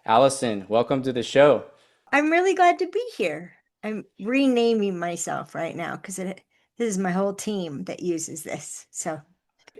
Allison, welcome to the show. I'm really glad to be here. I'm renaming myself right now because this is my whole team that uses this. So,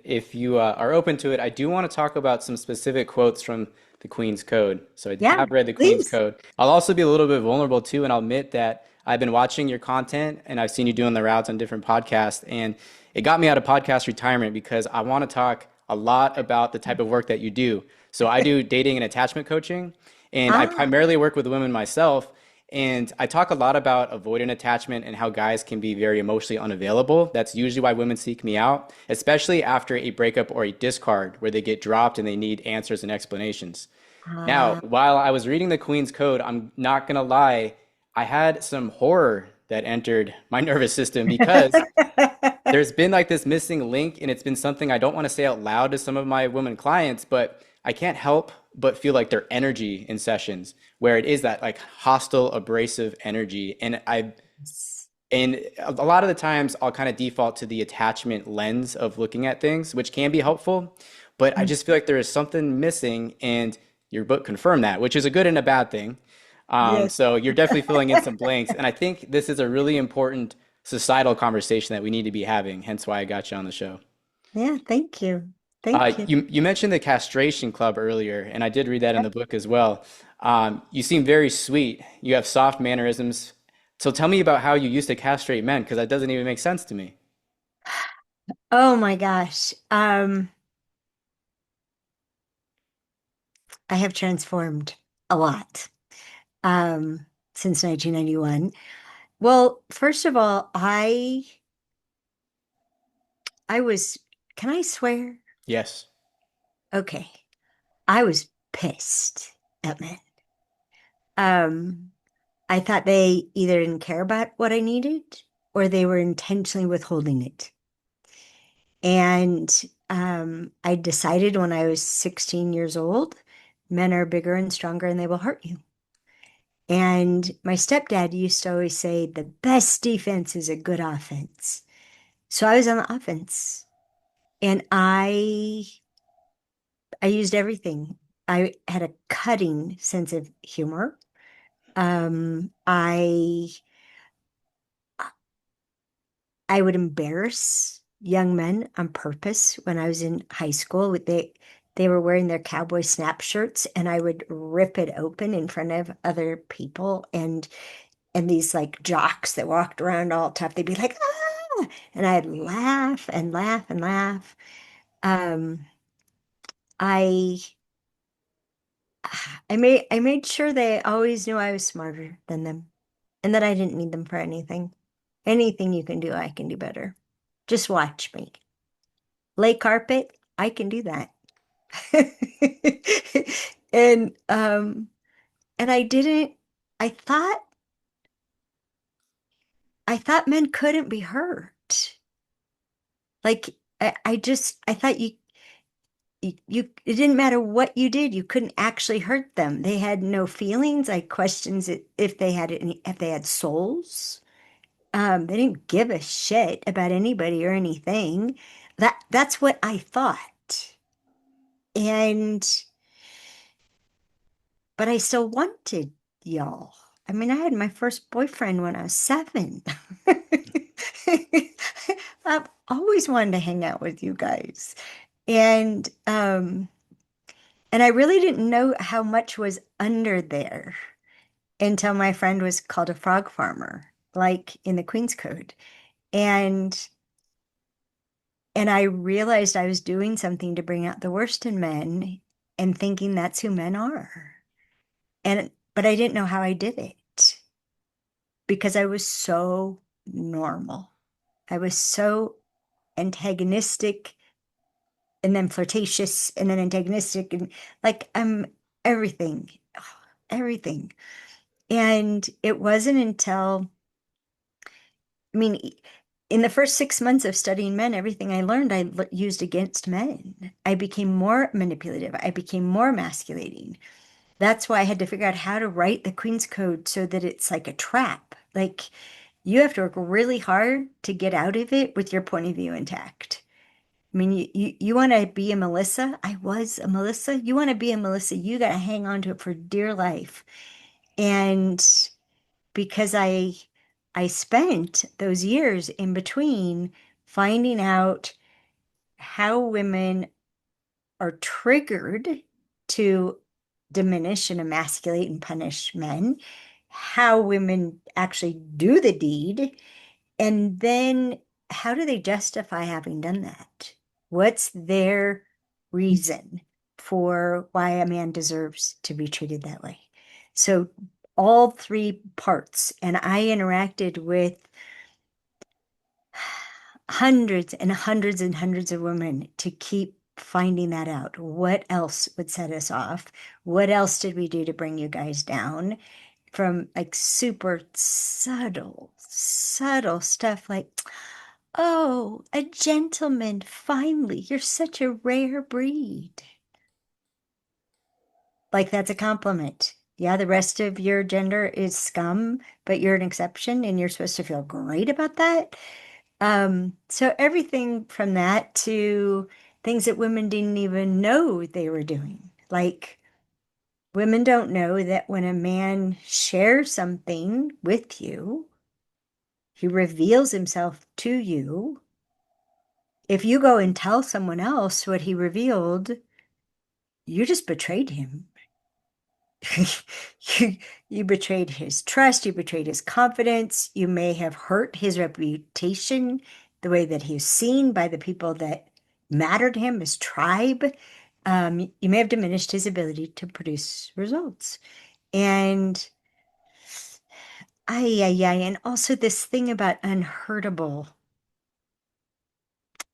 If you are open to it, I do want to talk about some specific quotes from the Queen's Code. So I yeah, have read the Queen's please. Code. I'll also be a little bit vulnerable too, and I'll admit that I've been watching your content and I've seen you doing the routes on different podcasts, and it got me out of podcast retirement because I want to talk a lot about the type of work that you do. So I do dating and attachment coaching, and I Ah, primarily work with women myself. And I talk a lot about avoidant attachment and how guys can be very emotionally unavailable. That's usually why women seek me out, especially after a breakup or a discard where they get dropped and they need answers and explanations. Now, ah. while I was reading the Queen's Code, I'm not going to lie, I had some horror that entered my nervous system because there's been like this missing link, and it's been something I don't want to say out loud to some of my women clients, but I can't help but feel like their energy in sessions where it is that like hostile, abrasive energy. And a lot of the times I'll kind of default to the attachment lens of looking at things, which can be helpful, but I just feel like there is something missing, and your book confirmed that, which is a good and a bad thing. Yes. So you're definitely filling in some blanks, and I think this is a really important societal conversation that we need to be having. Hence why I got you on the show. Yeah, thank you. Thank you. You mentioned the Castration Club earlier, and I did read that in the book as well. You seem very sweet. You have soft mannerisms. So tell me about how you used to castrate men, because that doesn't even make sense to me. Oh my gosh. I have transformed a lot since 1991. Well, first of all, I was, can I swear? Yes. Okay. I was pissed at men. Um, I thought they either didn't care about what I needed or they were intentionally withholding it. And I decided when I was 16 years old, men are bigger and stronger and they will hurt you. And my stepdad used to always say, the best defense is a good offense. So I was on the offense and I used everything. I had a cutting sense of humor. I would embarrass young men on purpose when I was in high school. They were wearing their cowboy snap shirts, and I would rip it open in front of other people. And these like jocks that walked around all tough, they'd be like, ah, and I'd laugh and laugh and laugh. Um, I I made sure they always knew I was smarter than them and that I didn't need them for anything. Anything you can do, I can do better. Just watch me. Lay carpet, I can do that. And and I didn't I thought I thought men couldn't be hurt. Like I thought it didn't matter what you did, you couldn't actually hurt them. They had no feelings. I questioned if they had if they had souls. They didn't give a shit about anybody or anything. That's what I thought. And but I still wanted y'all. I mean, I had my first boyfriend when I was 7. I've always wanted to hang out with you guys. And and I really didn't know how much was under there until my friend was called a frog farmer, like in the Queen's Code. And and I realized I was doing something to bring out the worst in men and thinking that's who men are. And but I didn't know how I did it because I was so normal. I was so antagonistic and then flirtatious and then antagonistic and like I'm everything, everything. And it wasn't until, I mean, in the first 6 months of studying men, everything I learned used against men. I became more manipulative. I became more emasculating. That's why I had to figure out how to write the Queen's Code so that it's like a trap. Like you have to work really hard to get out of it with your point of view intact. I mean, you want to be a Melissa? I was a Melissa. You want to be a Melissa, you got to hang on to it for dear life. And because I spent those years in between finding out how women are triggered to diminish and emasculate and punish men, how women actually do the deed, and then how do they justify having done that? What's their reason for why a man deserves to be treated that way? So all three parts, and I interacted with hundreds and hundreds and hundreds of women to keep finding that out. What else would set us off? What else did we do to bring you guys down? From like super subtle stuff like, oh, a gentleman, finally, you're such a rare breed. Like that's a compliment. Yeah, the rest of your gender is scum, but you're an exception and you're supposed to feel great about that. So everything from that to things that women didn't even know they were doing. Like women don't know that when a man shares something with you, he reveals himself to you. If you go and tell someone else what he revealed, you just betrayed him. You, you betrayed his trust, you betrayed his confidence, you may have hurt his reputation, the way that he's seen by the people that mattered to him, his tribe. You may have diminished his ability to produce results. And and also this thing about unhurtable.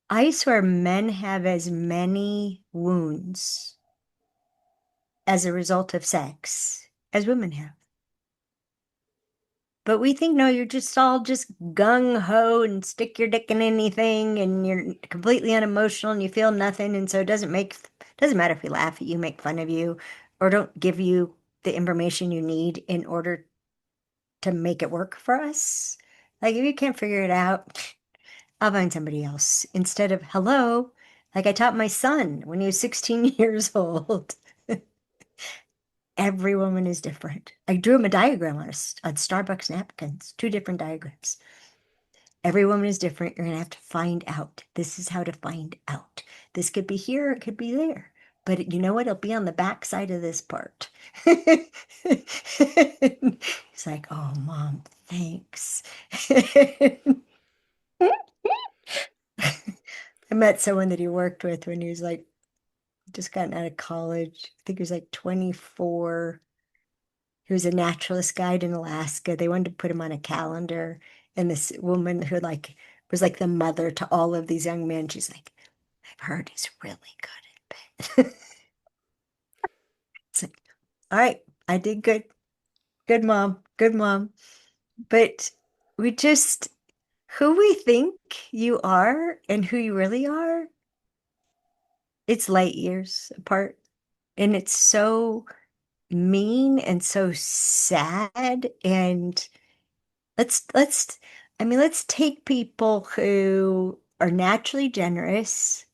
I swear men have as many wounds as a result of sex as women have. But we think, no, you're just all just gung ho and stick your dick in anything and you're completely unemotional and you feel nothing. And so doesn't matter if we laugh at you, make fun of you, or don't give you the information you need in order to make it work for us. Like if you can't figure it out, I'll find somebody else instead of hello. Like I taught my son when he was 16 years old. Every woman is different. I drew him a diagram on Starbucks napkins, two different diagrams. Every woman is different. You're going to have to find out. This is how to find out. This could be here, it could be there. But you know what? It'll be on the back side of this part. It's like, oh, mom, thanks. I met someone that he worked with when he was like just gotten out of college. I think he was like 24. He was a naturalist guide in Alaska. They wanted to put him on a calendar. And this woman who like was like the mother to all of these young men, she's like, I've heard he's really good at bed. It's like, all right, I did good. Good mom. Good mom. But we just who we think you are and who you really are, it's light years apart. And it's so mean and so sad and let's I mean let's take people who are naturally generous,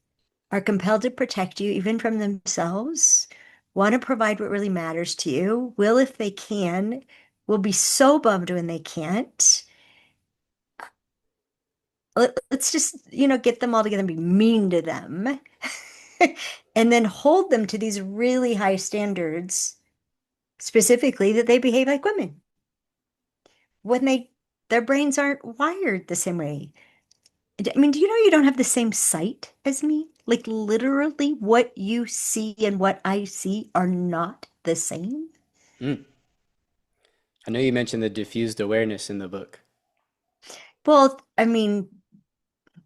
are compelled to protect you even from themselves, want to provide what really matters to you, will if they can, will be so bummed when they can't. Let's just, get them all together and be mean to them. And then hold them to these really high standards, specifically that they behave like women when their brains aren't wired the same way. I mean, do you know you don't have the same sight as me? Like literally what you see and what I see are not the same. Mm. I know you mentioned the diffused awareness in the book. Well, I mean,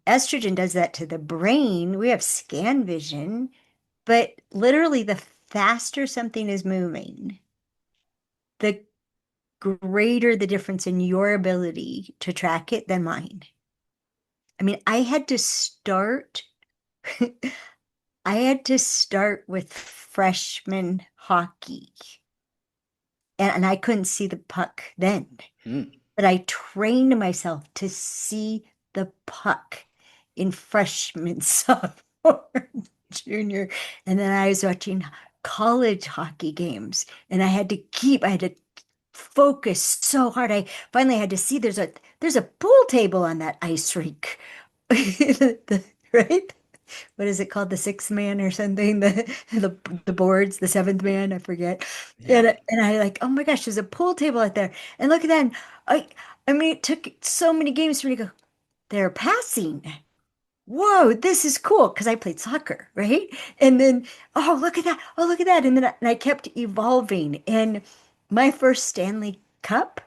estrogen does that to the brain. We have scan vision, but literally the faster something is moving, the greater the difference in your ability to track it than mine. I mean, I had to start with freshman hockey, and I couldn't see the puck then. Mm. But I trained myself to see the puck in freshman soccer. junior. And then I was watching college hockey games and I had to focus so hard. I finally had to see there's a pool table on that ice rink. Right? What is it called? The sixth man or something? The boards, the seventh man, I forget. Yeah. And I like, oh my gosh, there's a pool table out there. And look at that. And I mean, it took so many games for me to go, they're passing. Whoa, this is cool because I played soccer, right? And then, oh, look at that. Oh, look at that. And I kept evolving. And my first Stanley Cup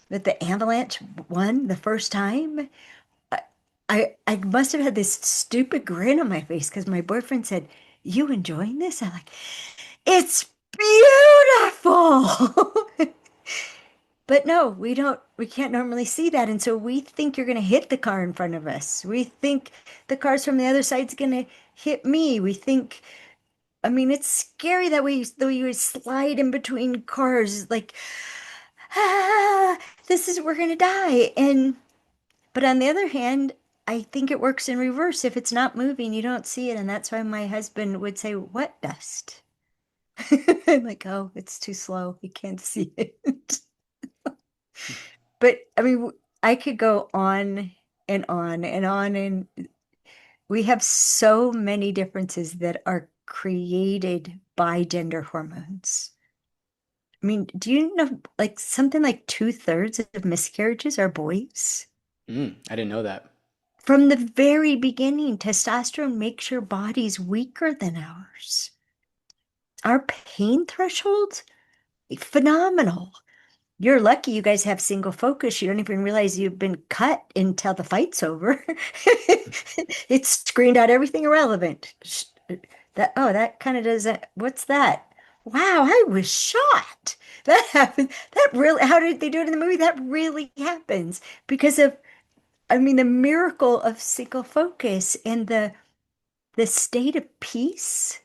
that the Avalanche won the first time, I must have had this stupid grin on my face because my boyfriend said, "You enjoying this?" I'm like, "It's beautiful." But no, we can't normally see that. And so we think you're going to hit the car in front of us. We think the cars from the other side's going to hit me. We think, I mean, it's scary that we slide in between cars like, ah, we're going to die. But on the other hand, I think it works in reverse. If it's not moving, you don't see it. And that's why my husband would say, "What dust?" I'm like, oh, it's too slow. You can't see it. But I mean, I could go on and on and on. And we have so many differences that are created by gender hormones. I mean, do you know like something like two-thirds of miscarriages are boys? I didn't know that. From the very beginning, testosterone makes your bodies weaker than ours. Our pain threshold, phenomenal. You're lucky you guys have single focus. You don't even realize you've been cut until the fight's over. It's screened out everything irrelevant. That kind of does that. What's that? Wow, I was shot. That happened. That really, how did they do it in the movie? That really happens because of, I mean, the miracle of single focus and the state of peace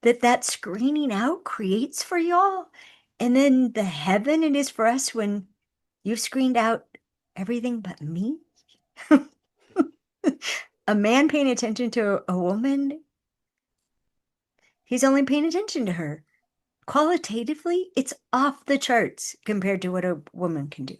that screening out creates for y'all. And then the heaven it is for us when you've screened out everything but me. A man paying attention to a woman, he's only paying attention to her. Qualitatively, it's off the charts compared to what a woman can do.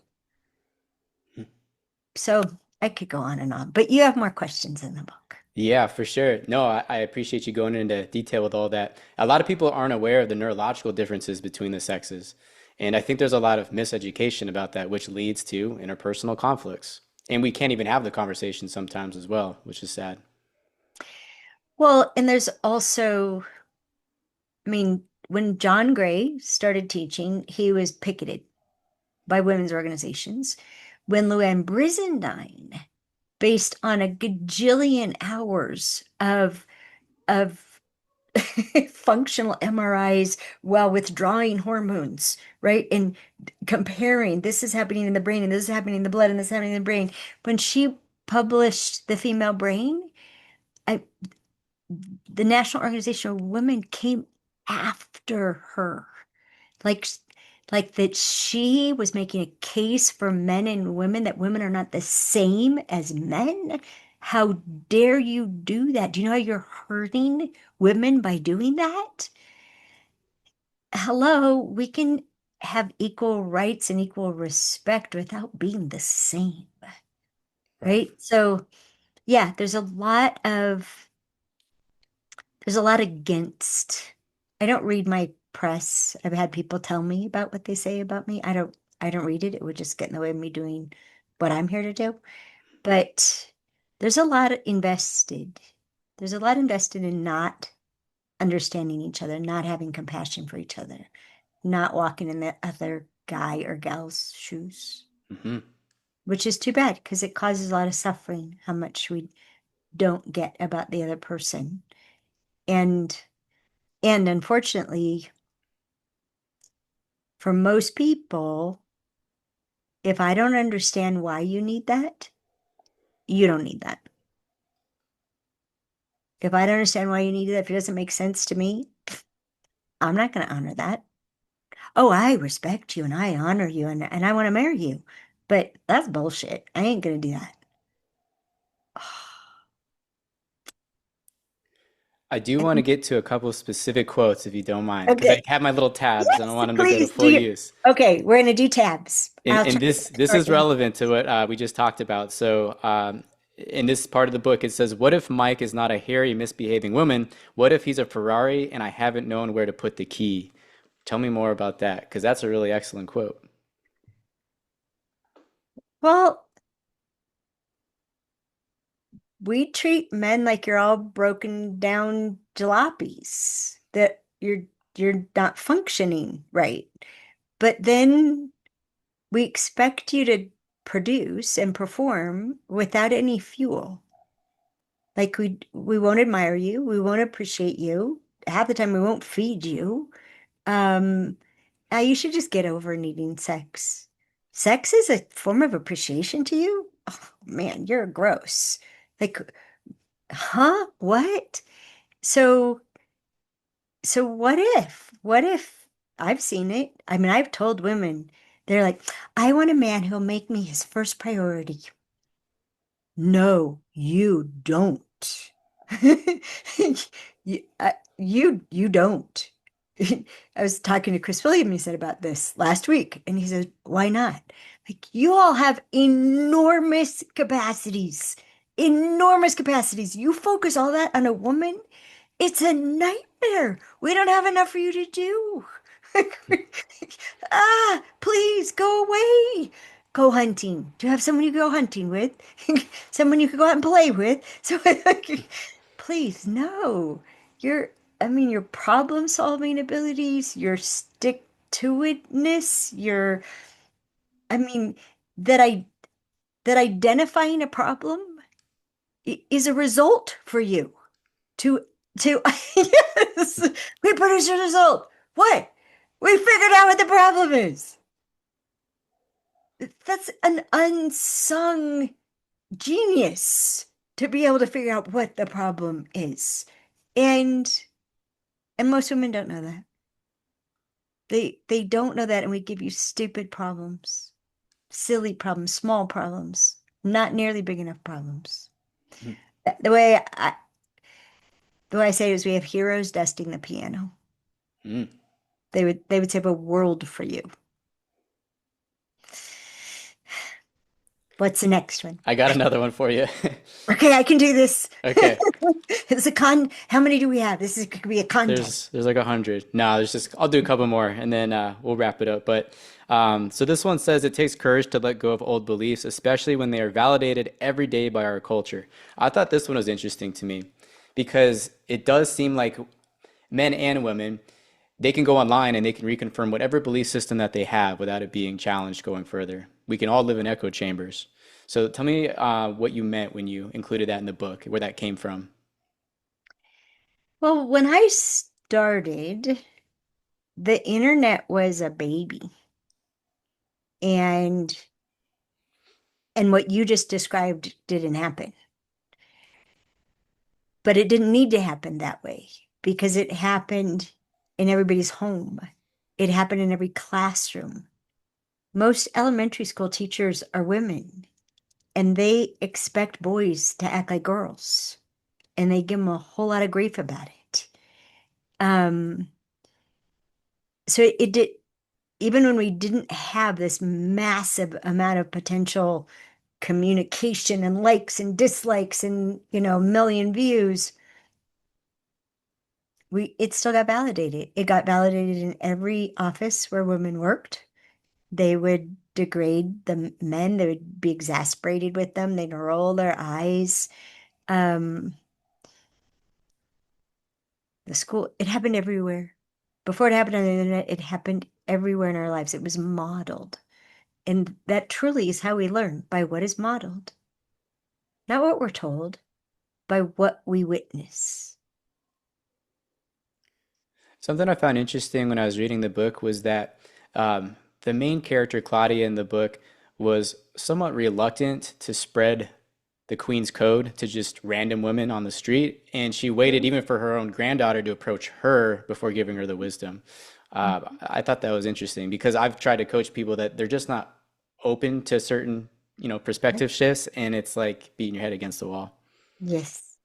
So I could go on and on, but you have more questions in the book. Yeah, for sure. No, I appreciate you going into detail with all that. A lot of people aren't aware of the neurological differences between the sexes. And I think there's a lot of miseducation about that, which leads to interpersonal conflicts. And we can't even have the conversation sometimes as well, which is sad. Well, and there's also, I mean, when John Gray started teaching, he was picketed by women's organizations. When Luann Brizendine, based on a gajillion hours of functional MRIs while withdrawing hormones, right? And comparing this is happening in the brain and this is happening in the blood and this is happening in the brain. When she published The Female Brain, I, the National Organization of Women came after her. Like like that she was making a case for men and women that women are not the same as men. How dare you do that? Do you know how you're hurting women by doing that? Hello, we can have equal rights and equal respect without being the same, Right. right? So, yeah, there's a lot against. I don't read my press. I've had people tell me about what they say about me. I don't read it. It would just get in the way of me doing what I'm here to do. But there's a lot invested. There's a lot invested in not understanding each other, not having compassion for each other, not walking in the other guy or gal's shoes, Hmm. which is too bad because it causes a lot of suffering, how much we don't get about the other person. And and unfortunately, for most people, if I don't understand why you need that, you don't need that. If I don't understand why you need that, if it doesn't make sense to me, I'm not going to honor that. Oh, I respect you and I honor you and I want to marry you. But that's bullshit. I ain't going to do that. I do want to get to a couple specific quotes if you don't mind, because I Okay. have my little tabs. I don't Yes, want them to go to please do full you. use. Okay, we're gonna do tabs. I'll And try to this start is them. relevant to what we just talked about. So, in this part of the book, it says, "What if Mike is not a hairy, misbehaving woman? What if he's a Ferrari and I haven't known where to put the key?" Tell me more about that, because that's a really excellent quote. Well, we treat men like you're all broken down jalopies, that you're not functioning right. But then we expect you to produce and perform without any fuel. Like we won't admire you, we won't appreciate you. Half the time we won't feed you. Um, you should just get over needing sex. Sex is a form of appreciation to you? Oh, man, you're gross. Like, huh? What? So, so what if? What if I've seen it? I mean, I've told women, they're like, I want a man who'll make me his first priority. No, you don't. You don't. I was talking to Chris William, he said about this last week, and he said, why not? Like, you all have enormous capacities, enormous capacities. You focus all that on a woman, it's a nightmare. We don't have enough for you to do. Please go away. Go hunting. Do you have someone you go hunting with? Someone you could go out and play with? So, please, no. Your, I mean, your problem solving abilities, your stick to itness, your, I mean, that I that identifying a problem is a result for you. To to yes, we produce a result. What? We figured out what the problem is. That's an unsung genius to be able to figure out what the problem is. And and most women don't know that. They don't know that, and we give you stupid problems, silly problems, small problems, not nearly big enough problems. The way I the way I say it is we have heroes dusting the piano. Mm. They would save a world for you. What's the next one? I got another one for you. Okay, I can do this. Okay. It's a con. How many do we have? This is could be a contest. There's like 100. No, there's just I'll do a couple more and then we'll wrap it up. But so this one says it takes courage to let go of old beliefs, especially when they are validated every day by our culture. I thought this one was interesting to me because it does seem like men and women they can go online and they can reconfirm whatever belief system that they have without it being challenged going further. We can all live in echo chambers. So tell me what you meant when you included that in the book, where that came from. Well, when I started, the internet was a baby, and and what you just described didn't happen. But it didn't need to happen that way because it happened in everybody's home. It happened in every classroom. Most elementary school teachers are women, and they expect boys to act like girls, and they give them a whole lot of grief about it. Um, so it did, even when we didn't have this massive amount of potential communication and likes and dislikes and, a million views, it still got validated. It got validated in every office where women worked. They would degrade the men, they would be exasperated with them, they'd roll their eyes. Um, the school, it happened everywhere. Before it happened on the internet, it happened everywhere in our lives. It was modeled. And that truly is how we learn, by what is modeled, not what we're told, by what we witness. Something I found interesting when I was reading the book was that the main character, Claudia, in the book was somewhat reluctant to spread the Queen's code to just random women on the street. And she waited even for her own granddaughter to approach her before giving her the wisdom. I thought that was interesting because I've tried to coach people that they're just not open to certain, perspective shifts, and it's like beating your head against the wall. Yes.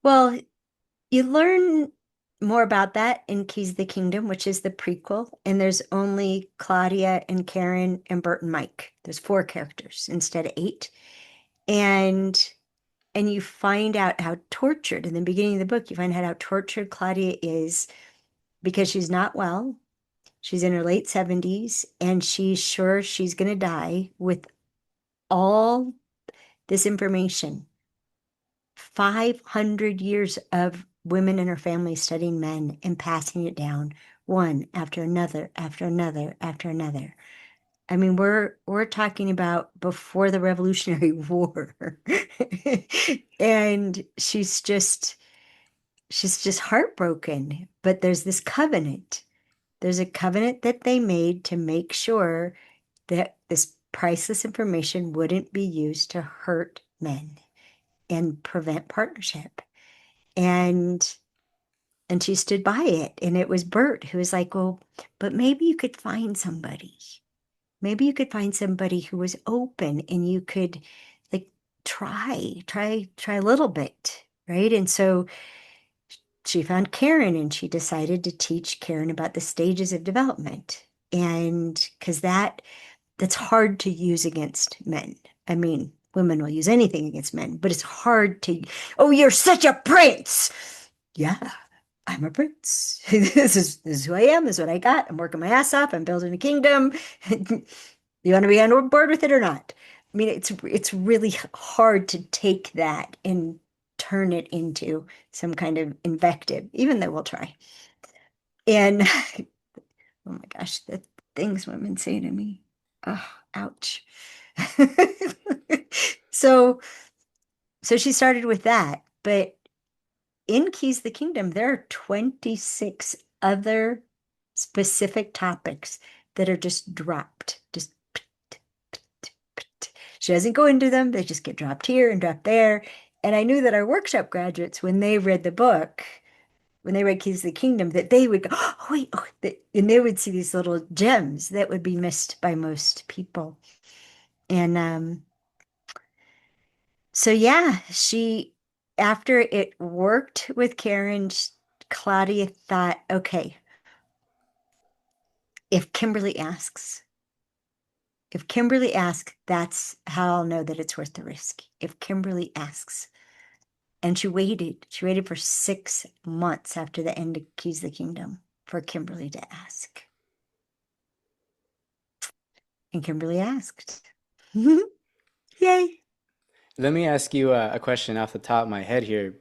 Well, You learn more about that in Keys of the Kingdom, which is the prequel, and there's only Claudia and Karen and Bert and Mike. There's four characters instead of eight. And you find out how tortured in the beginning of the book, you find out how tortured Claudia is because she's not well. She's in her late 70s and she's sure she's going to die with all this information. 500 years of women in her family studying men and passing it down one after another, after another, after another. I mean, we're talking about before the Revolutionary War. And she's just heartbroken. But there's this covenant. There's a covenant that they made to make sure that this priceless information wouldn't be used to hurt men and prevent partnership. And she stood by it. And it was Bert who was like, well, but maybe you could find somebody. Maybe you could find somebody who was open and you could like try a little bit, right? And so she found Karen and she decided to teach Karen about the stages of development. And because that's hard to use against men. I mean, women will use anything against men, but it's hard to, oh, you're such a prince. Yeah, I'm a prince. This is who I am. This is what I got. I'm working my ass off. I'm building a kingdom. You want to be on board with it or not? I mean, it's really hard to take that and turn it into some kind of invective, even though we'll try. And oh my gosh, the things women say to me. Oh, ouch. So she started with that, but in Keys the Kingdom, there are 26 other specific topics that are just dropped. Just she doesn't go into them, they just get dropped here and dropped there. And I knew that our workshop graduates, when they read the book, when they read Keys of the Kingdom, that they would go, oh, wait, oh, and they would see these little gems that would be missed by most people. And so, yeah, after it worked with Karen, Claudia thought, okay, if Kimberly asks, if Kimberly asks, that's how I'll know that it's worth the risk. If Kimberly asks. And she waited. She waited for 6 months after the end of Keys of the Kingdom for Kimberly to ask. And Kimberly asked. Yay. Let me ask you a question off the top of my head here.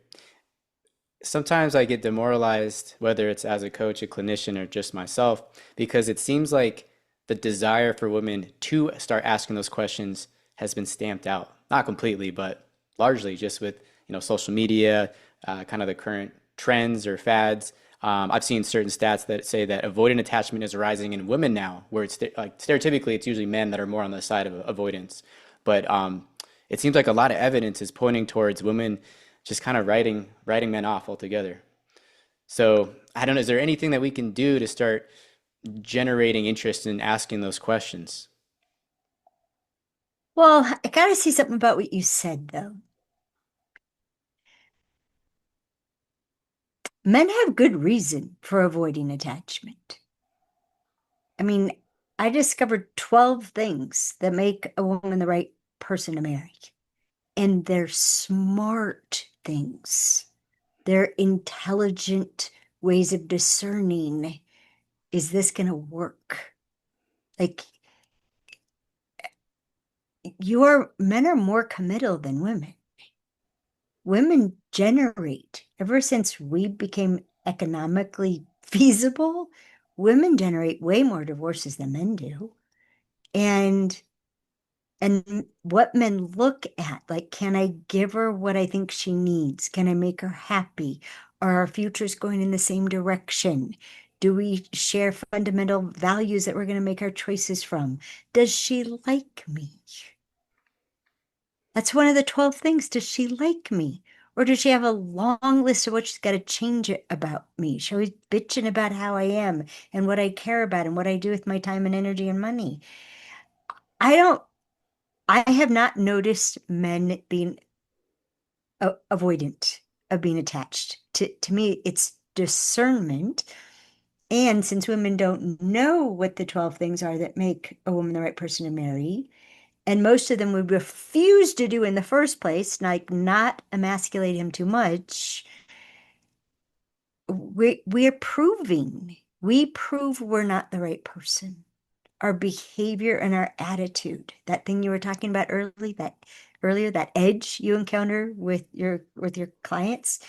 Sometimes I get demoralized, whether it's as a coach, a clinician, or just myself, because it seems like the desire for women to start asking those questions has been stamped out. Not completely, but largely just with, social media, kind of the current trends or fads. I've seen certain stats that say that avoidant attachment is rising in women now, where it's like stereotypically it's usually men that are more on the side of avoidance. But it seems like a lot of evidence is pointing towards women just kind of writing men off altogether. So I don't know, is there anything that we can do to start generating interest in asking those questions? Well, I gotta say something about what you said, though. Men have good reason for avoiding attachment. I mean, I discovered 12 things that make a woman the right person to marry. And they're smart things. They're intelligent ways of discerning, is this going to work? Like, men are more committal than women. Women generate, ever since we became economically feasible, women generate way more divorces than men do. And what men look at, like, can I give her what I think she needs? Can I make her happy? Are our futures going in the same direction? Do we share fundamental values that we're going to make our choices from? Does she like me? That's one of the 12 things. Does she like me? Or does she have a long list of what she's got to change it about me? She's always bitching about how I am and what I care about and what I do with my time and energy and money. I don't, I have not noticed men being avoidant of being attached. to me, it's discernment. And since women don't know what the 12 things are that make a woman the right person to marry, and most of them would refuse to do in the first place, like not emasculate him too much, we're proving, we prove we're not the right person. Our behavior and our attitude, that thing you were talking about earlier, that edge you encounter with your clients,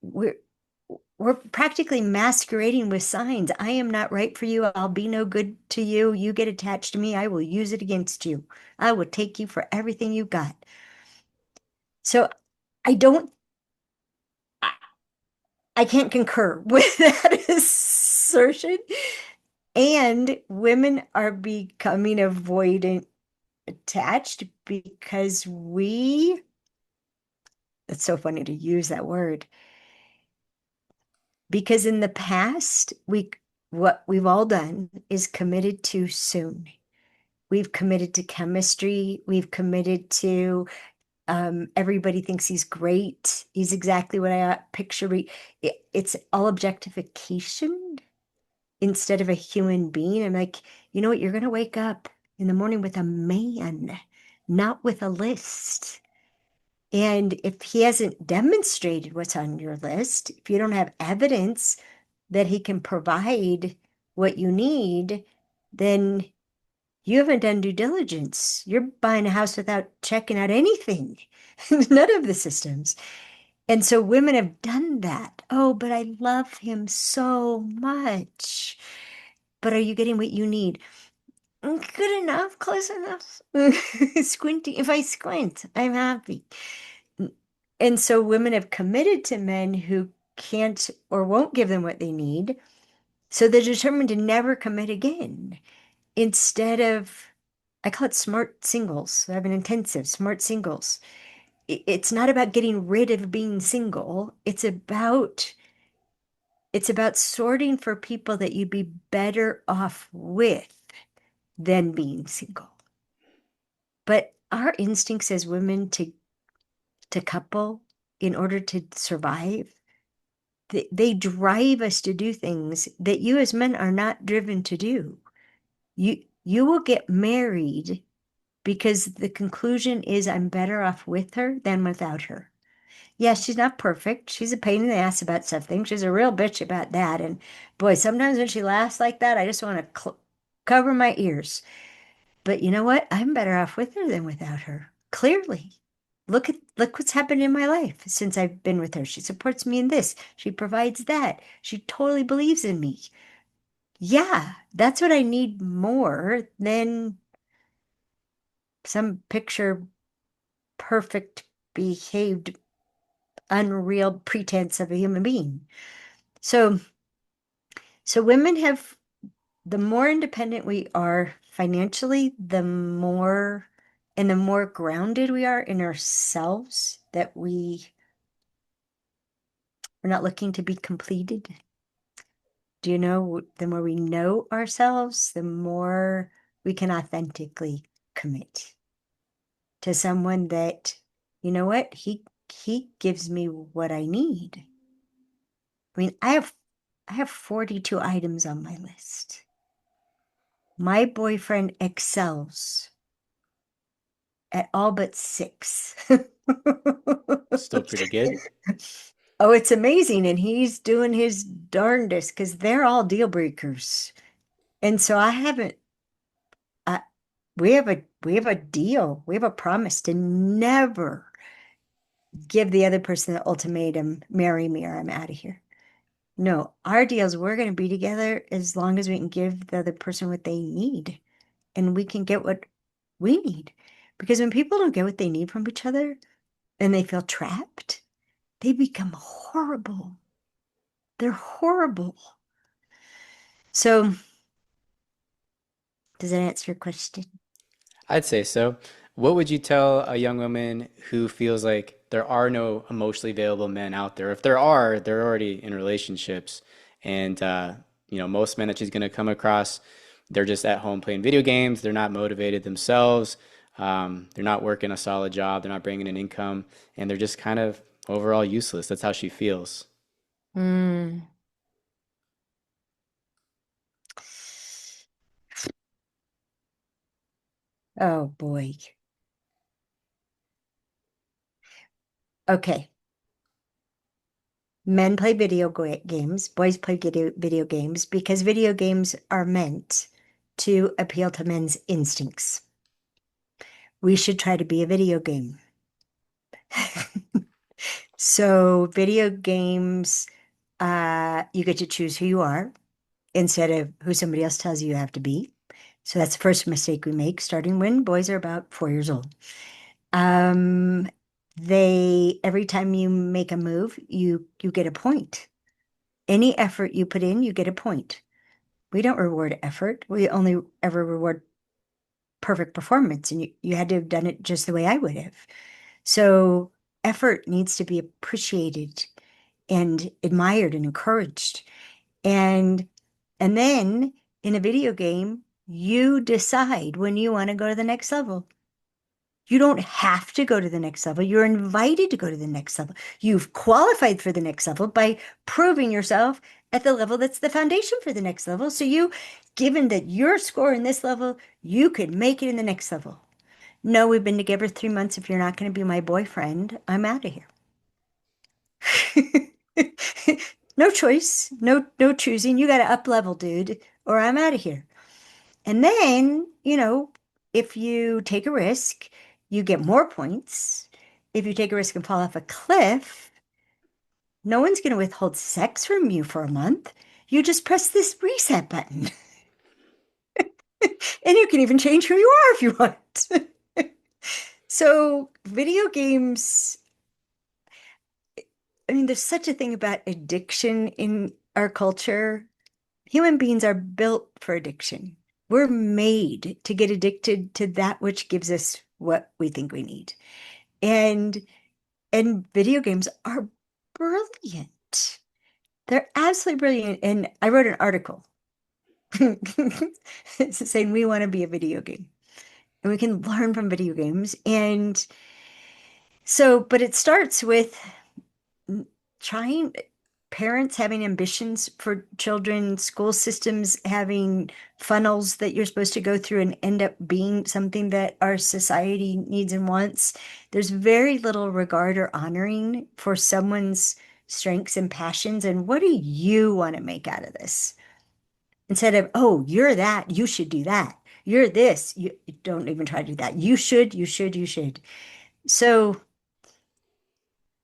we're we're practically masquerading with signs. I am not right for you. I'll be no good to you. You get attached to me. I will use it against you. I will take you for everything you got. So I don't, I, I can't concur with that assertion. And women are becoming avoidant attached because it's so funny to use that word, because in the past, what we've all done is committed too soon. We've committed to chemistry. We've committed to everybody thinks he's great. He's exactly what I picture. It's all objectification instead of a human being. I'm like, you know what? You're going to wake up in the morning with a man, not with a list. And if he hasn't demonstrated what's on your list, if you don't have evidence that he can provide what you need, then you haven't done due diligence. You're buying a house without checking out anything, none of the systems. And so women have done that. Oh, but I love him so much. But are you getting what you need? Good enough, close enough. Squinting. If I squint, I'm happy. And so women have committed to men who can't or won't give them what they need. So they're determined to never commit again. Instead of, I call it smart singles. I have an intensive, smart singles. It's not about getting rid of being single. It's about sorting for people that you'd be better off with than being single. But our instincts as women to couple in order to survive, they drive us to do things that you as men are not driven to do. You will get married because the conclusion is I'm better off with her than without her. Yes, she's not perfect. She's a pain in the ass about something. She's a real bitch about that. And boy, sometimes when she laughs like that, I just want to cover my ears. But you know what? I'm better off with her than without her. Clearly. Look what's happened in my life since I've been with her. She supports me in this. She provides that. She totally believes in me. Yeah, that's what I need more than some picture perfect behaved unreal pretense of a human being. So so women have, the more independent we are financially, the more grounded we are in ourselves, that we're not looking to be completed. Do you know, the more we know ourselves, the more we can authentically commit to someone that, you know what, he gives me what I need. I mean, I have 42 items on my list. My boyfriend excels at all but 6. Still pretty good. Oh, it's amazing. And he's doing his darndest because they're all deal breakers. And so I haven't, I, we have a deal. We have a promise to never give the other person the ultimatum, marry me or I'm out of here. No, our deal is we're going to be together as long as we can give the other person what they need and we can get what we need. Because when people don't get what they need from each other and they feel trapped, they become horrible. They're horrible. So, does that answer your question? I'd say so. What would you tell a young woman who feels like there are no emotionally available men out there? If there are, they're already in relationships. And, most men that she's going to come across, they're just at home playing video games. They're not motivated themselves. They're not working a solid job. They're not bringing in income. And they're just kind of overall useless. That's how she feels. Mm. Oh boy. Okay. Men play games, boys play video games because video games are meant to appeal to men's instincts. We should try to be a video game. So, video games, you get to choose who you are instead of who somebody else tells you you have to be. So, that's the first mistake we make, starting when boys are about 4 years old. Um, every time you make a move, you get a point. Any effort you put in, you get a point. We don't reward effort. We only ever reward perfect performance. And you had to have done it just the way I would have. So effort needs to be appreciated and admired and encouraged. And and then in a video game, you decide when you want to go to the next level. You don't have to go to the next level. You're invited to go to the next level. You've qualified for the next level by proving yourself at the level that's the foundation for the next level. So given that your score in this level, you could make it in the next level. No, we've been together 3 months. If you're not going to be my boyfriend, I'm out of here. No choice, no choosing. You got to up level, dude, or I'm out of here. And then, if you take a risk, you get more points. If you take a risk and fall off a cliff, no one's going to withhold sex from you for a month. You just press this reset button. And you can even change who you are if you want. So, video games, I mean, there's such a thing about addiction in our culture. Human beings are built for addiction. We're made to get addicted to that which gives us what we think we need. And and video games are brilliant. They're absolutely brilliant. And I wrote an article saying we want to be a video game and we can learn from video games. And so, but it starts with trying parents having ambitions for children, school systems having funnels that you're supposed to go through and end up being something that our society needs and wants. There's very little regard or honoring for someone's strengths and passions. And what do you want to make out of this? Instead of, oh, you're that, you should do that. You're this, you don't even try to do that. You should, you should, you should. So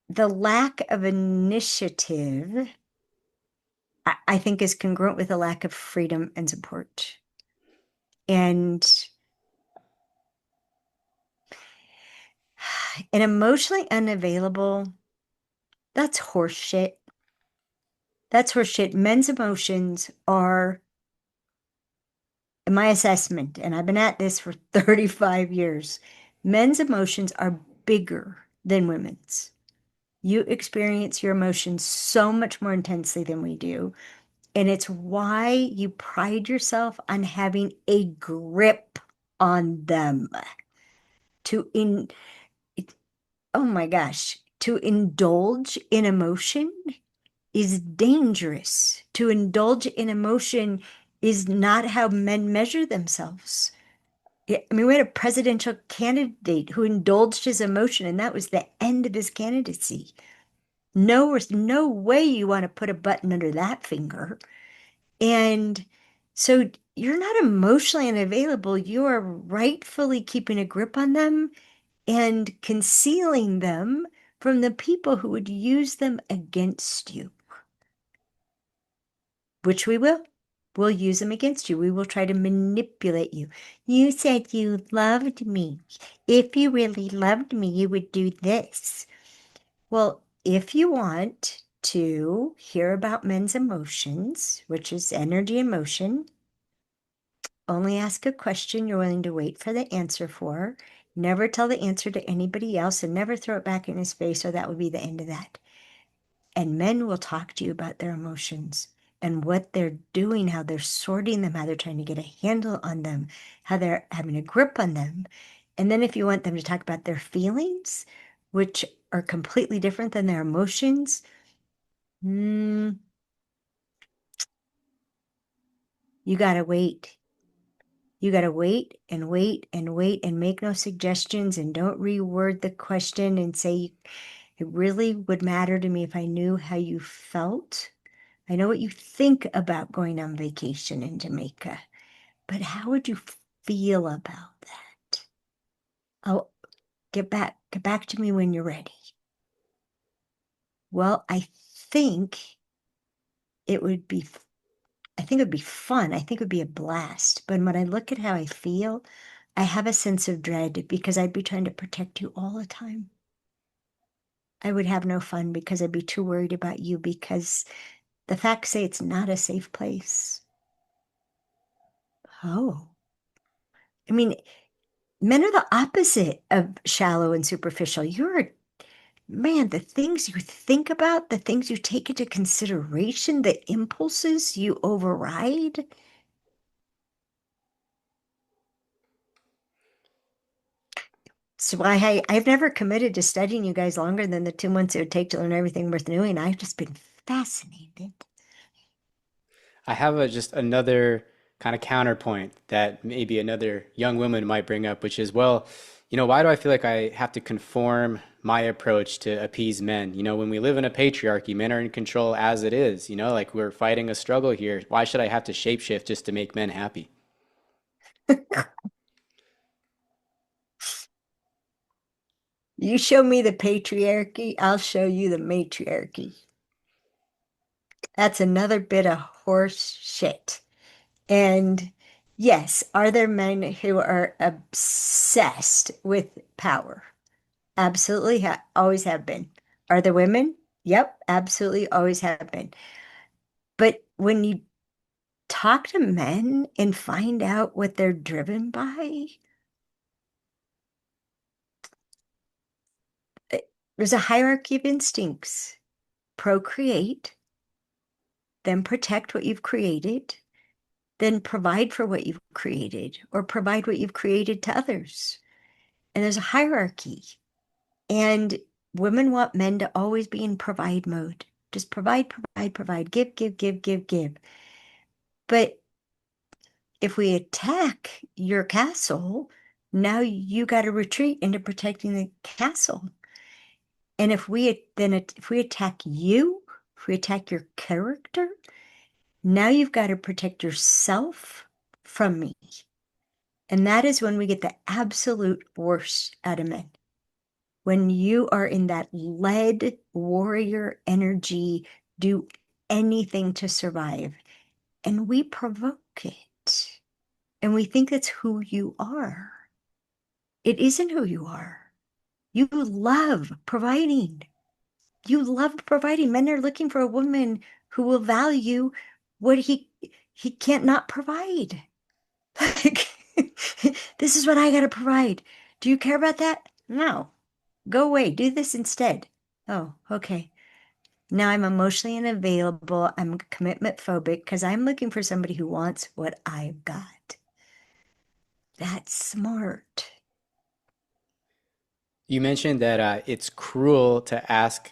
the lack of initiative I think is congruent with a lack of freedom and support. And an emotionally unavailable, that's horseshit. That's horseshit. Men's emotions are, in my assessment, and I've been at this for 35 years, men's emotions are bigger than women's. You experience your emotions so much more intensely than we do. And it's why you pride yourself on having a grip on them. To in Oh my gosh, to indulge in emotion is dangerous. To indulge in emotion is not how men measure themselves. I mean, we had a presidential candidate who indulged his emotion, and that was the end of his candidacy. No, there's no way you want to put a button under that finger. And so you're not emotionally unavailable. You are rightfully keeping a grip on them and concealing them from the people who would use them against you, which we will. We'll use them against you. We will try to manipulate you. You said you loved me. If you really loved me, you would do this. Well, if you want to hear about men's emotions, which is energy and motion, only ask a question you're willing to wait for the answer for. Never tell the answer to anybody else and never throw it back in his face, or that would be the end of that. And men will talk to you about their emotions and what they're doing, how they're sorting them, how they're trying to get a handle on them, how they're having a grip on them. And then if you want them to talk about their feelings, which are completely different than their emotions, Mm, you gotta wait. You gotta wait and wait and wait and make no suggestions and don't reword the question and say, it really would matter to me if I knew how you felt. I know what you think about going on vacation in Jamaica, but how would you feel about that? Oh, get back to me when you're ready. Well, think it would be, I think it would be fun. I think it would be a blast. But when I look at how I feel, I have a sense of dread because I'd be trying to protect you all the time. I would have no fun because I'd be too worried about you because the facts say it's not a safe place. Oh, I mean, men are the opposite of shallow and superficial. Man, the things you think about, the things you take into consideration, the impulses you override. So I've never committed to studying you guys longer than the 2 months it would take to learn everything worth knowing. I've just been fascinated. I have just another kind of counterpoint that maybe another young woman might bring up, which is, well, why do I feel like I have to conform my approach to appease men? When we live in a patriarchy, men are in control as it is, like we're fighting a struggle here. Why should I have to shapeshift just to make men happy? You show me the patriarchy, I'll show you the matriarchy. That's another bit of horse shit. And yes, are there men who are obsessed with power? Absolutely, always have been. Are there women? Yep, absolutely, always have been. But when you talk to men and find out what they're driven by, eh, there's a hierarchy of instincts. Procreate, then protect what you've created, then provide for what you've created or provide what you've created to others. And there's a hierarchy. And women want men to always be in provide mode. Just provide, provide, provide, give, give, give, give, give. But if we attack your castle, now you got to retreat into protecting the castle. And if we attack you, if we attack your character, now you've got to protect yourself from me. And that is when we get the absolute worst out of men. When you are in that lead warrior energy, do anything to survive. And we provoke it. And we think that's who you are. It isn't who you are. You love providing. You love providing. Men are looking for a woman who will value what he can't not provide. Like, this is what I gotta provide. Do you care about that? No. Go away. Do this instead. Oh, okay. Now I'm emotionally unavailable. I'm commitment phobic because I'm looking for somebody who wants what I've got. That's smart. You mentioned that it's cruel to ask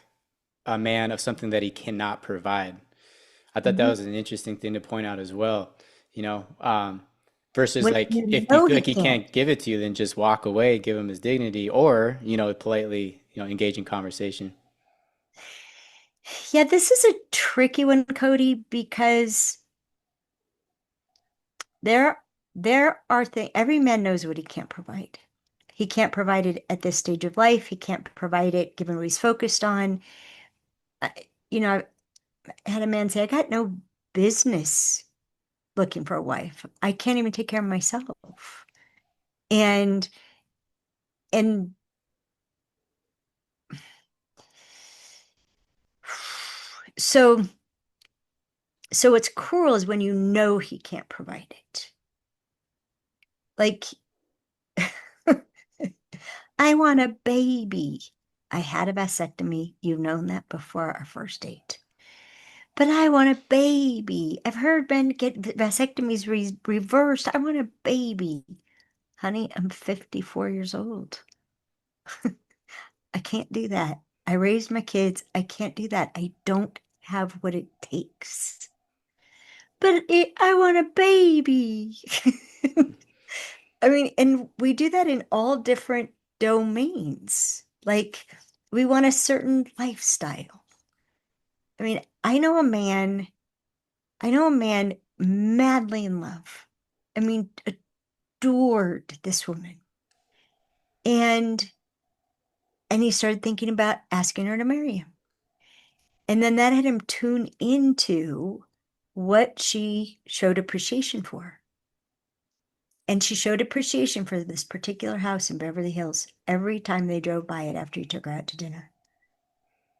a man of something that he cannot provide. I thought that Mhm. was an interesting thing to point out as well. You know, versus When like you if you know feel he like he can't. can't give it to you, then just walk away, give him his dignity, or politely engage in conversation. Yeah, this is a tricky one, Cody, because there there are things every man knows what he can't provide. He can't provide it at this stage of life. He can't provide it given what he's focused on. You know, I had a man say, I got no business looking for a wife. I can't even take care of myself. And and so what's cruel is when you know he can't provide it. Like I want a baby. I had a vasectomy. You've known that before our first date. But I want a baby. I've heard men get vasectomies reversed. I want a baby. Honey, I'm 54 years old. I can't do that. I raised my kids. I can't do that. I don't have what it takes. But I want a baby. I mean, and we do that in all different domains. Like we want a certain lifestyle. I mean, I know a man madly in love. I mean, adored this woman. And he started thinking about asking her to marry him. And then that had him tune into what she showed appreciation for. And she showed appreciation for this particular house in Beverly Hills every time they drove by it after he took her out to dinner.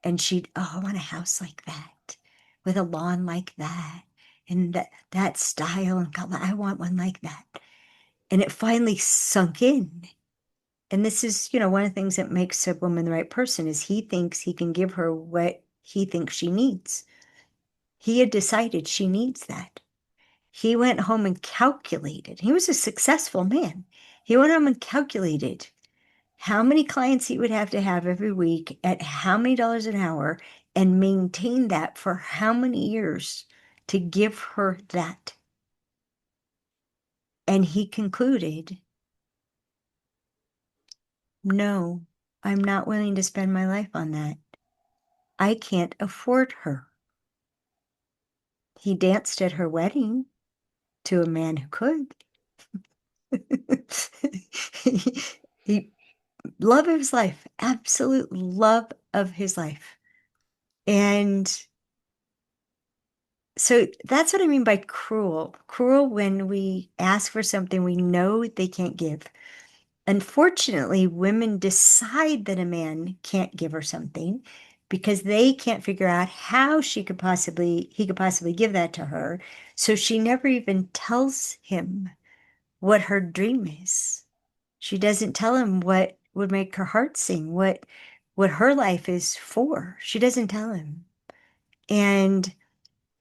And she'd, oh, I want a house like that with a lawn like that and that style and color. I want one like that. And it finally sunk in. And this is, one of the things that makes a woman the right person is he thinks he can give her what he thinks she needs. He had decided she needs that. He went home and calculated. He was a successful man. He went home and calculated how many clients he would have to have every week at how many dollars an hour and maintain that for how many years to give her that. And he concluded, no, I'm not willing to spend my life on that. I can't afford her. He danced at her wedding to a man who could. he love of his life, absolute love of his life. And so that's what I mean by cruel. Cruel when we ask for something we know they can't give. Unfortunately, women decide that a man can't give her something because they can't figure out how he could possibly give that to her. So she never even tells him what her dream is. She doesn't tell him what would make her heart sing, what her life is for. She doesn't tell him. And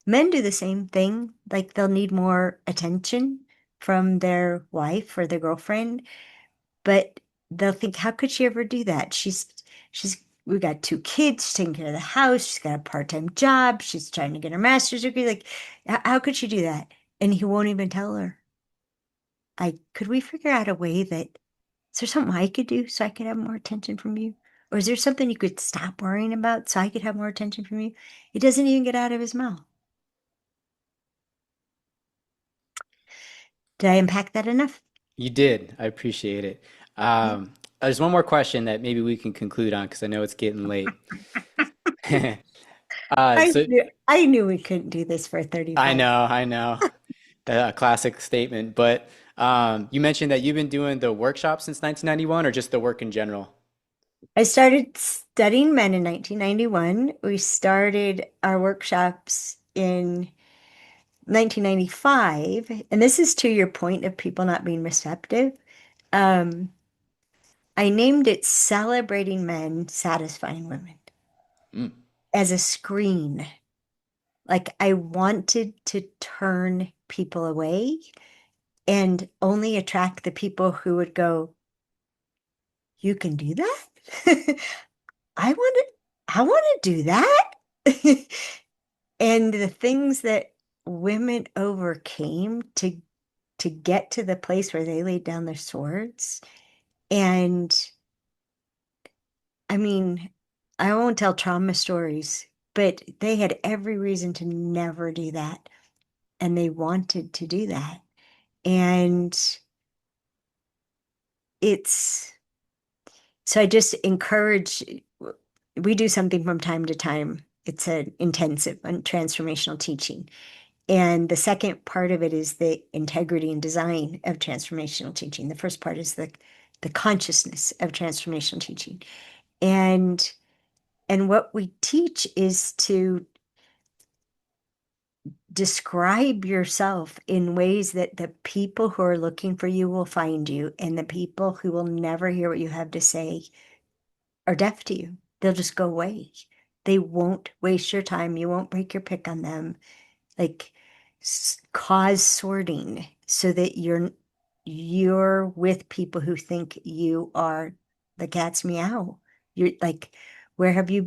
men do the same thing. Like they'll need more attention from their wife or their girlfriend, but they'll think, how could she ever do that? We've got two kids, she's taking care of the house, she's got a part-time job, she's trying to get her master's degree. Like, how could she do that? And he won't even tell her. Could we figure out a way that, is there something I could do so I could have more attention from you? Or is there something you could stop worrying about so I could have more attention from you? It doesn't even get out of his mouth. Did I unpack that enough? You did. I appreciate it. There's one more question that maybe we can conclude on because I know it's getting late. So I knew we couldn't do this for 35. I know, a classic statement. But you mentioned that you've been doing the workshop since 1991, or just the work in general? I started studying men in 1991. We started our workshops in 1995. And this is to your point of people not being receptive. Um, I named it Celebrating Men, Satisfying Women Mm. as a screen. Like I wanted to turn people away and only attract the people who would go, you can do that? I want to, I want to do that. And the things that women overcame to get to the place where they laid down their swords. And I mean, I won't tell trauma stories, but they had every reason to never do that. And they wanted to do that. And it's so I just encourage, we do something from time to time. It's an intensive on transformational teaching. And the second part of it is the integrity and design of transformational teaching. The first part is the consciousness of transformational teaching. And what we teach is to describe yourself in ways that the people who are looking for you will find you, and the people who will never hear what you have to say are deaf to you. They'll just go away. They won't waste your time. You won't break your pick on them. Like cause sorting so that you're with people who think you are the cat's meow. You're like where have you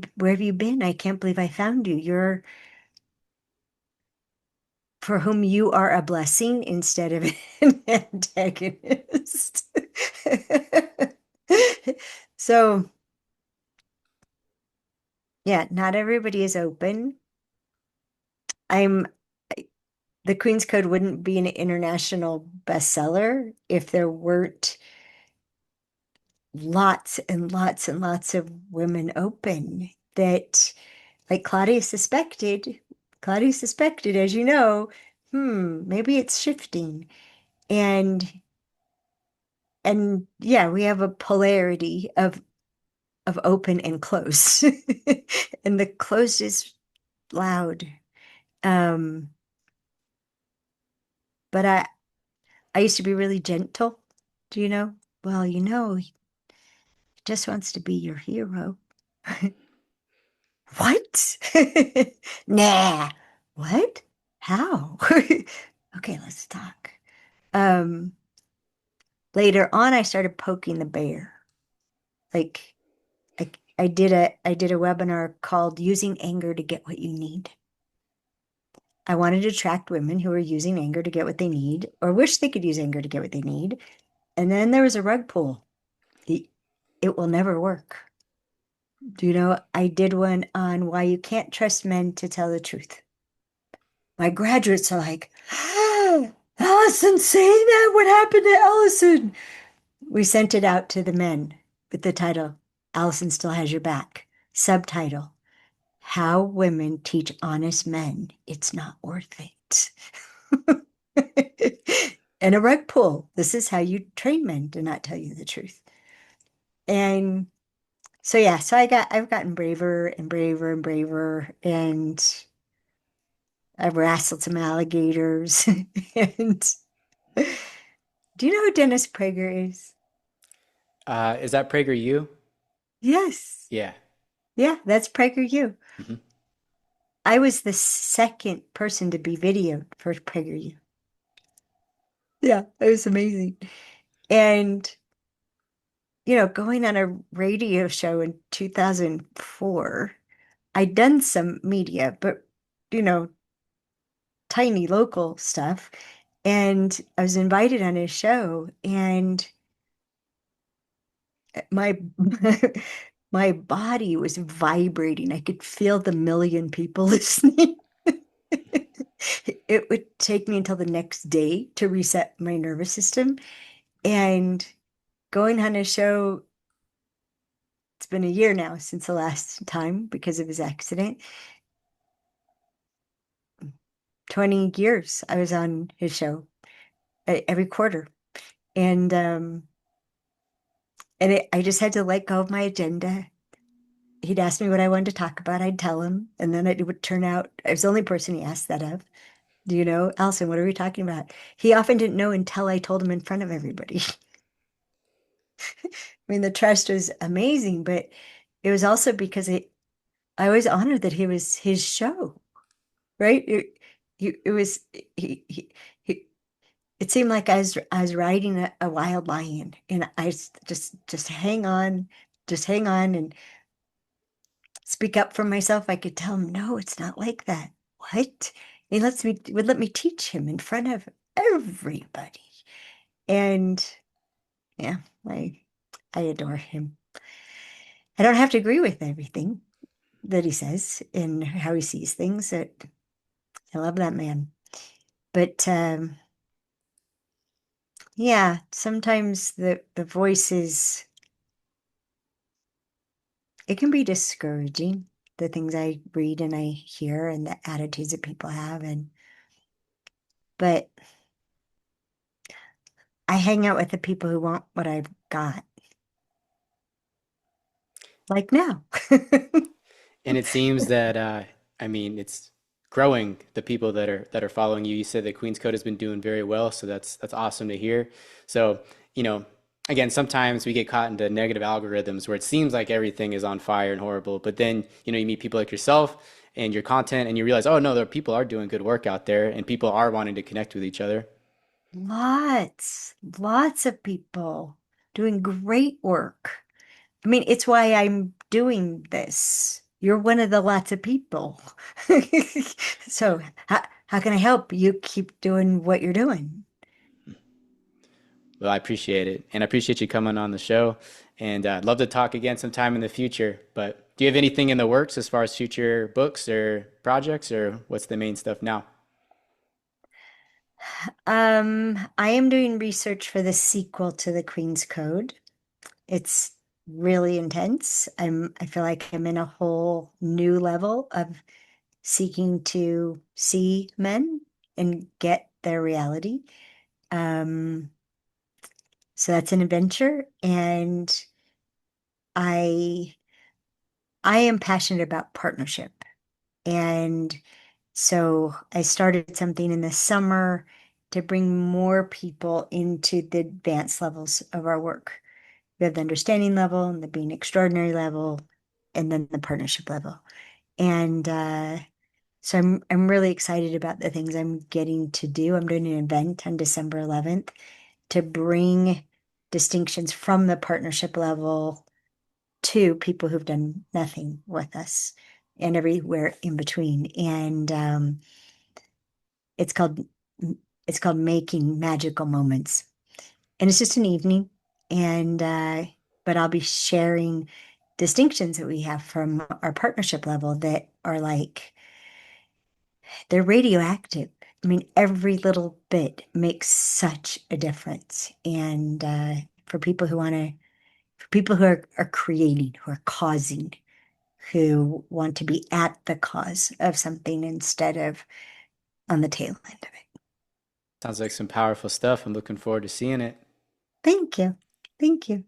been? I can't believe I found you. You're for whom you are a blessing instead of an antagonist. So, yeah, not everybody is open. I'm the Queen's Code wouldn't be an international bestseller if there weren't lots and lots and lots of women open that, like Claudia suspected, as you know, maybe it's shifting. And yeah, we have a polarity of open and close. And the closed is loud. Um, but I used to be really gentle. Do you know? Well, he just wants to be your hero. What? Nah. What? How? Okay, let's talk. Um, Later on, I started poking the bear. Like I did a webinar called Using Anger to Get What You Need. I wanted to attract women who are using anger to get what they need or wish they could use anger to get what they need. And then there was a rug pull. It, it will never work. Do you know, I did one on why you can't trust men to tell the truth. My graduates are like, ah, Allison saying that? What happened to Allison? We sent it out to the men with the title, Allison Still Has Your Back. Subtitle, How Women Teach Honest Men It's Not Worth It. And a rug pull. This is how you train men to not tell you the truth. And so yeah, I've gotten braver and braver and braver, and I've wrestled some alligators. And do you know who Dennis Prager is? Is that PragerU? Yes. Yeah. Yeah, that's PragerU. Hmm. I was the second person to be videoed for PragerU. Yeah, it was amazing. And, going on a radio show in 2004, I'd done some media, but, you know, tiny local stuff. And I was invited on his show, and my my body was vibrating. I could feel the million people listening. It would take me until the next day to reset my nervous system. And going on his show, it's been a year now since the last time because of his accident. 20 years I was on his show every quarter. And I just had to let go of my agenda. He'd ask me what I wanted to talk about. I'd tell him. And then it would turn out I was the only person he asked that of. Do you know, Alison, what are we talking about? He often didn't know until I told him in front of everybody. I mean, the trust was amazing, but it was also because I always honored that he was his show, right? It was he, it seemed like I was riding a wild lion, and just hang on, and speak up for myself. I could tell him, no, it's not like that. What? He would let me teach him in front of everybody. And yeah, I adore him. I don't have to agree with everything that he says and how he sees things. I love that man. But yeah, sometimes the voices, it can be discouraging, the things I read and I hear and the attitudes that people have. But I hang out with the people who want what I've got, like now. And it seems that I mean it's growing the people that are following you. You said that Queen's Code has been doing very well, so that's awesome to hear. So, you know, again, sometimes we get caught into negative algorithms where it seems like everything is on fire and horrible, but then, you meet people like yourself and your content and you realize, oh no, there are people are doing good work out there and people are wanting to connect with each other. Lots of people doing great work. I mean, it's why I'm doing this. You're one of the lots of people. So how can I help you keep doing what you're doing? Well, I appreciate it. And I appreciate you coming on the show. And I'd love to talk again sometime in the future. But do you have anything in the works as far as future books or projects, or what's the main stuff now? I am doing research for the sequel to The Queen's Code. It's really intense. I feel like I'm in a whole new level of seeking to see men and get their reality. Um, so that's an adventure, and I I am passionate about partnership. And so I started something in the summer to bring more people into the advanced levels of our work. We have the understanding level and the being extraordinary level, and then the partnership level. And so I'm really excited about the things I'm getting to do. I'm doing an event on December 11th to bring distinctions from the partnership level to people who've done nothing with us and everywhere in between. And it's called it's called Making Magical Moments. And it's just an evening. And but I'll be sharing distinctions that we have from our partnership level that are like they're radioactive. I mean, every little bit makes such a difference. And for people who want to, for people who are creating, who are causing, who want to be at the cause of something instead of on the tail end of it. Sounds like some powerful stuff. I'm looking forward to seeing it. Thank you. Thank you.